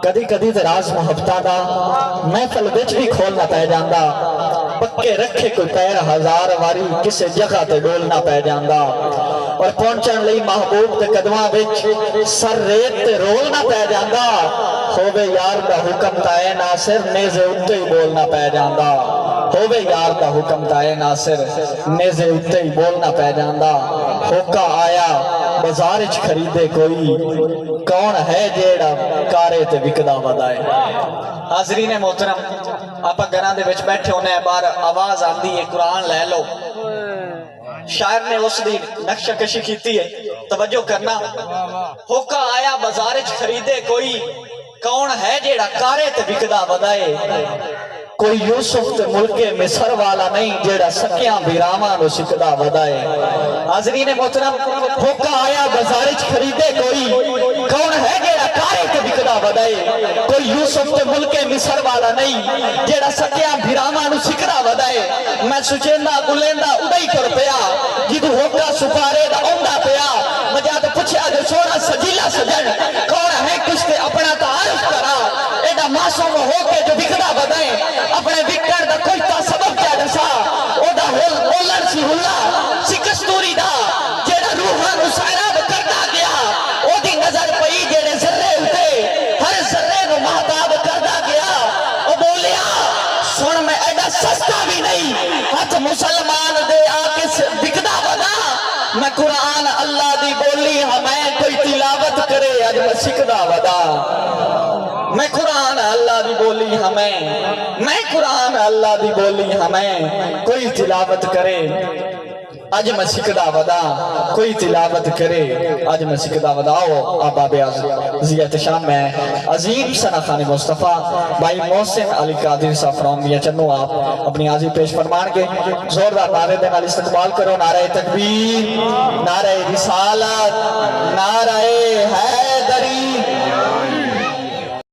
کدی کدی تے راز محبتاں دا محفل وچ بھی کھولنا پے جاندا پکے رکھے کوئی پیر ہزار واری کسے جگہ تے ڈولنا پے جاندا اور پہنچن لئی محبوب تے قدماں وچ سر ریت تے رولنا پے جاندا ہووے یار دا حکم تائے ناصر نیزے اُتے ہی بولنا پے جاندا ہووے یار دا حکم تائے ناصر نیزے اُتے ہی بولنا پے جاندا ہوکا آیا بازارچ خریدے کوئی کون ہے جیڑا کارے تے وکدا ودائے۔ حاضرین محترم آپ گھراں دے وچ بیٹھے ہونے بار آواز آندی ہے قرآن لے لو، شاعر نے اس دی نقشہ کشی کیتی ہے، توجہ کرنا۔ ہوکا آیا بازارچ خریدے کوئی کون ہے جیڑا کارے تے وکدا ودائے، کوئی یوسف تے ملک مصر والا نہیں جیڑا سکیاں بیراواں نو سکدا ودائے۔ حاضرین محترم ہوکا آیا بازارچ خریدے کوئی کون ہے جیڑا کارے تے وکدا ودائے، کوئی یوسف تے ملک مصر والا نہیں جیڑا سکیاں بیراواں نو سکدا ودائے۔ میں سچیندا گلیندا اڑائی کر پیا جدو ہوکا سپارے دا اوندا پیا، مجھا تے پوچھیا جو سونا سجیلا سجن کون ہے کس تے اپنا تعارف کرا، ایڈا معصوم ہو کے جو وکدا ودائے اپنے وکڑ دا کوئی تا سبب کیا دسا، او دا ہولن سی ہلا سی کستوری دا جیڑا روحان سیراب کردا گیا، او دی نظر پئی جیڑے ذرے ہوتے ہر ذرے نو مہتاب کردا گیا۔ او بولیا سن میں ایڈا سستا بھی نہیں ہاتھ مسلمان دے آکے وکدا ودا، میں قرآن اللہ دی بولی ہمیں کوئی تلاوت کرے اج میں سکدا ودا، میں قرآن اللہ دی بولی ہمیں، میں قرآن اللہ دی بولی ہمیں کوئی تلاوت کرے اج میں سکدا ودا، کوئی تلاوت کرے اج میں سکدا ودا۔ آؤ آباب ضیاء شام میں عظیم ثنا خان مصطفیٰ بھائی محسن علی قادری صاحب فرام میاں چنو آپ اپنی حاضری پیش فرمان کے زوردار نعرے دے نال استقبال کرو۔ نعرہ تکبیر، نعرہ رسالت، نعرہ حیدری۔